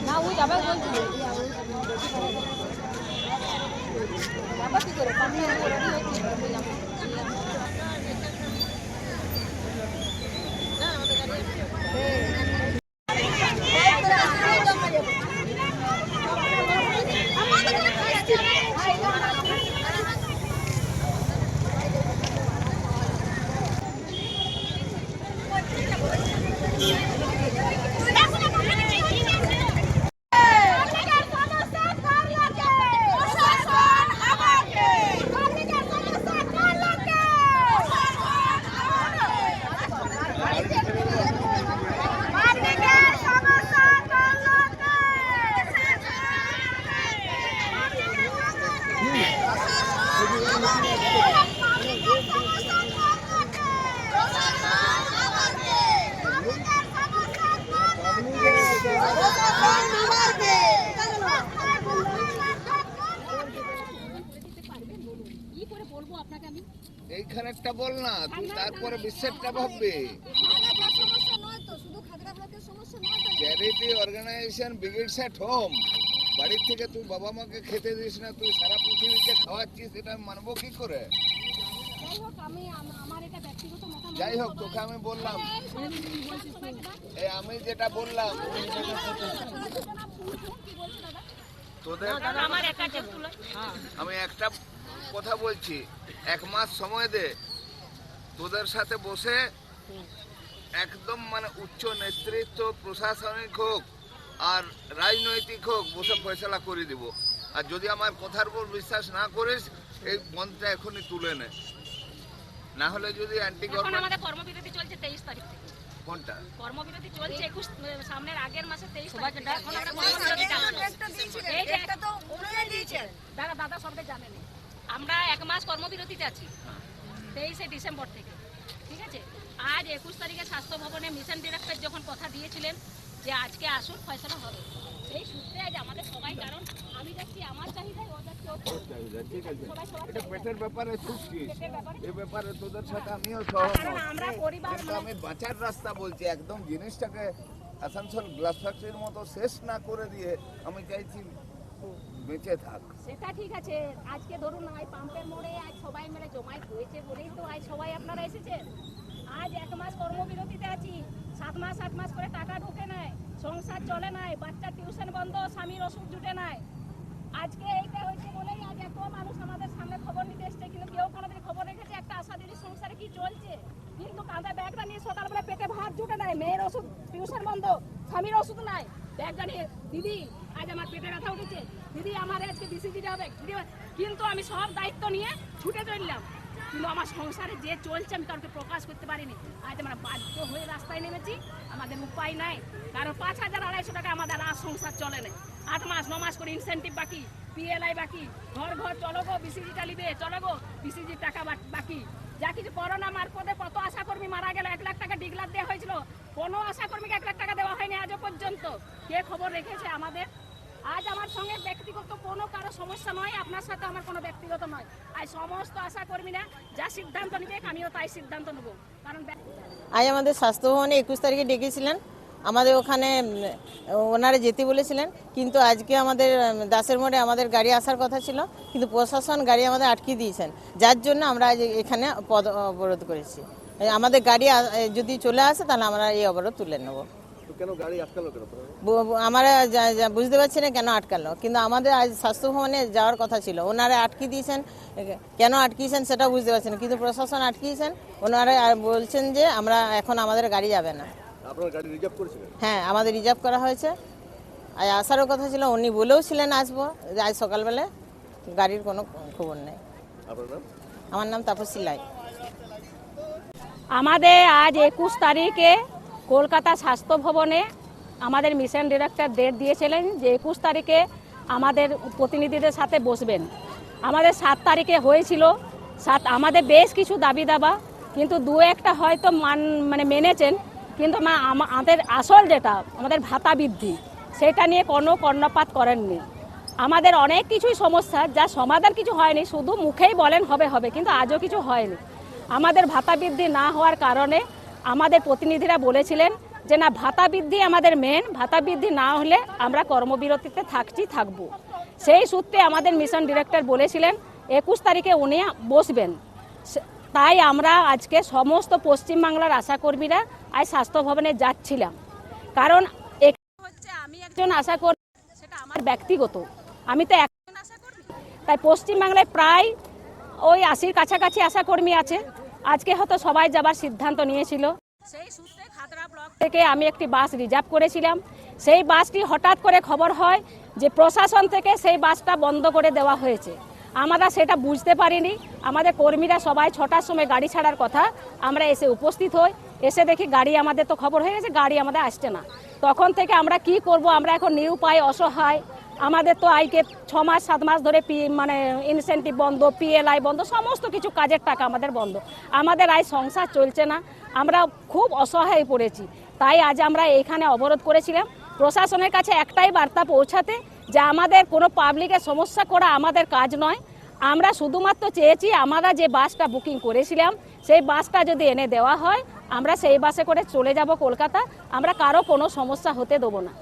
না ও যাবে বলছি যাবা কি করে পানি এইখানেরটা বল না, তুই তারপরে বিশ্বেরটা ভাববি। Charity organization begins at home. বাড়ির থেকে তুই বাবা মাকে খেতে দিস না, তুই সারা পৃথিবীকে খাওয়াচ্ছিস, এটা মানবো কি করে? যাই হোক, তোকে আমি বললাম, আমি যেটা বললাম তোদের, আমি একটা কথা বলছি, 1 মাস সময় দে, তোদের সাথে বসে একদম মানে উচ্চ নেতৃত্ব, প্রশাসনিক হোক আর রাজনৈতিক হোক, বসে ফয়সলা করে দিব। আর যদি আমার কথার উপর বিশ্বাস না করিস, এই বন্ধটা এখনই তুলে নে, না হলে যদি অ্যান্টি গভর্নমেন্ট। আমাদের কর্মবিরতি চলছে 23 তারিখ থেকে। কোনটা কর্মবিরতি চলছে? 21 সামনের আগের মাসে 23 তারিখ। এখন আমরা কর্মবিরতি একটা তো ওনারা দিয়েছেন, দাদা সবটা জানেন। আমরা 1 মাস কর্মবিরতিতে আছি 23শে ডিসেম্বর থেকে, ঠিক আছে? আজ 21 তারিখে স্বাস্থ্য ভবনে মিশন ডিরেক্টর যখন কথা দিয়েছিলেন যে আজকে আসুন, ফয়সলা হবে, সেই সূত্রে আজ আমাদের সবাই, কারণ আমি যাচ্ছি আমার চাহিদায়, ও যাচ্ছে ওর চাহিদা, ঠিক আছে? এটা পেটের ব্যাপারে ছুটছিস, এই ব্যাপারে তোদের সাথে আমিও সহমত। আমরা পরিবার, আমি বাঁচার রাস্তা বলছি, একদম জিনিসটাকে আসানসোল গ্লাস ফ্যাক্টরির মতো শেষ না করে দিয়ে আমি চাইছি বেঁচে থাক। সেটা ঠিক আছে। আজকে ধরুন আজ পাম্পের মোড়ে আজ সবাই মিলে জমায়েত হয়েছে বলেই তো আজ সবাই আপনারা এসেছেন। আজ 1 মাস কর্মবিরতিতে আছি, 7 মাস করে টাকা ঢোকে নাই, সংসার চলে নাই, বাচ্চার টিউশন বন্ধ, স্বামীর ওষুধ জুটে নাই। আজকে এইটা হয়েছে বলেই আজ এত মানুষ আমাদের সামনে খবর নিতে এসছে, কিন্তু কেউ কোনোদিন খবর রেখেছে একটা আশাদিনী সংসারে কি চলছে? কিন্তু কাঁধে ব্যাগটা নিয়ে সকালবেলা পেটে ভাত জুটে নাই, মেয়ের ওষুধ টিউশন বন্ধ, স্বামীর ওষুধ নাই, ব্যাগটা নিয়ে দিদি আজ আমার পেটে ব্যথা উঠেছে, দিদি আমার আজকে বিসিজিটা হবে, কিন্তু আমি সব দায়িত্ব নিয়ে ছুটে চললাম। কিন্তু আমার সংসারে যে চলছে আমি কাউকে প্রকাশ করতে পারিনি। আজ আমরা বাধ্য হয়ে রাস্তায় নেমেছি, আমাদের উপায় নাই, কারণ 5,200 টাকা আমাদের আর সংসার চলে না। 8 মাস 9 মাস করে ইনসেন্টিভ বাকি, পিএলআই বাকি, ঘর চলো গো বিসিজিটা নিবে, চলো গো বিসিজির টাকা বাকি। যা কিছু করোনা মারফতে কত আশাকর্মী মারা গেল, 1 লাখ টাকা ডিক্লার দেওয়া হয়েছিল, কোনো আশাকর্মীকে 1 লাখ টাকা দেওয়া হয়নি আজও পর্যন্ত। কে খবর রেখেছে আমাদের? আজ আমার সঙ্গে ব্যক্তিগত কোনো কারো সমস্যা নয়, আপনার সাথে আমার কোনো ব্যক্তিগত নয়। আজ সমস্ত আশাকর্মীরা যা সিদ্ধান্ত নিবে আমিও তাই সিদ্ধান্ত নেব। কারণ আজ আমাদের স্বাস্থ্য ভবনে 21 তারিখে ডেকেছিলেন, আমাদের ওখানে ওনারা যেতে বলেছিলেন, কিন্তু আজকে আমাদের দাসের মোড়ে আমাদের গাড়ি আসার কথা ছিল, কিন্তু প্রশাসন গাড়ি আমাদের আটকে দিয়েছেন, যার জন্য আমরা আজ এখানে পদ অবরোধ করেছি। আমাদের গাড়ি যদি চলে আসে তাহলে আমরা এই অবরোধ তুলে নেব। আমরা বুঝতে পারছি না কেন আটকালো, কিন্তু আমাদের আজ স্বাস্থ্য ভবনে যাওয়ার কথা ছিল, ওনারা আটকে দিয়েছেন, কেন আটকিয়েছেন সেটা বুঝতে পারছি না, কিন্তু প্রশাসন আটকিয়েছেন। ওনারা বলছেন যে আমরা এখন আমাদের গাড়ি যাবে না। হ্যাঁ, আমাদের রিজার্ভ করা হয়েছে, আজ আসারও কথা ছিল, উনি বলেও ছিলেন আসবো, আজ সকালবেলা গাড়ির কোনো খবর নেই। আমার নাম তাপসী লাই। আমাদের আজ 21 তারিখে কলকাতা স্বাস্থ্য ভবনে আমাদের মিশন ডিরেক্টর ডেট দিয়েছিলেন যে 21 তারিখে আমাদের প্রতিনিধিদের সাথে বসবেন। আমাদের 7 তারিখে হয়েছিল। আমাদের বেশ কিছু দাবি দাবা, কিন্তু দু একটা হয়তো মানে মেনেছেন, কিন্তু আমাদের আসল যেটা আমাদের ভাতা বৃদ্ধি সেটা নিয়ে কোনো কর্ণপাত করেননি। আমাদের অনেক কিছুই সমস্যা, যা সমাধান কিছু হয়নি, শুধু মুখেই বলেন হবে হবে, কিন্তু আজও কিছু হয়নি। আমাদের ভাতা বৃদ্ধি না হওয়ার কারণে আমাদের প্রতিনিধিরা বলেছিলেন যে না, ভাতা বৃদ্ধি আমাদের মেন, ভাতা বৃদ্ধি না হলে আমরা কর্মবিরতিতে থাকবো। সেই সূত্রে আমাদের মিশন ডিরেক্টর বলেছিলেন 21 তারিখে উনি বসবেন। তাই আমরা আজকে সমস্ত পশ্চিমবাংলার আশাকর্মীরা আজ স্বাস্থ্য ভবনে যাচ্ছিলাম। কারণ হচ্ছে আমি একজন আশাকর্মী, সেটা আমার ব্যক্তিগত, আমি তো একজন আশাকর্মী। তাই পশ্চিমবাংলায় প্রায় ওই 80-র কাছাকাছি আশাকর্মী আছে। আজকে হয়তো সবাই যাবার সিদ্ধান্ত নিয়েছিল। সেই সূত্রে খাতড়া ব্লক থেকে আমি একটি বাস রিজার্ভ করেছিলাম। সেই বাসটি হঠাৎ করে খবর হয় যে প্রশাসন থেকে সেই বাসটা বন্ধ করে দেওয়া হয়েছে। আমরা সেটা বুঝতে পারিনি। আমাদের কর্মীরা সবাই 6টার সময় গাড়ি ছাড়ার কথা, আমরা এসে উপস্থিত হই। এসে দেখি গাড়ি, আমাদের তো খবর হয়ে গেছে গাড়ি আমাদের আসছে না। তখন থেকে আমরা কি করব, আমরা এখন নিরুপায়, অসহায়। আমাদের তো আইকে 6 মাস 7 মাস ধরে মানে ইনসেন্টিভ বন্ধ, PLI বন্ধ, সমস্ত কিছু কাজের টাকা আমাদের বন্ধ। আমাদের আয় সংসার চলছে না, আমরা খুব অসহায় পড়েছি। তাই আজ আমরা এখানে অবরোধ করেছিলাম প্রশাসনের কাছে একটাই বার্তা পৌঁছাতে, যে আমাদের কোনো পাবলিকের সমস্যা করা আমাদের কাজ নয়। আমরা শুধুমাত্র চেয়েছি আমরা যে বাসটা বুকিং করেছিলাম সেই বাসটা যদি এনে দেওয়া হয়, আমরা সেই বাসে করে চলে যাব কলকাতা। আমরা কারো কোনো সমস্যা হতে দেবো না।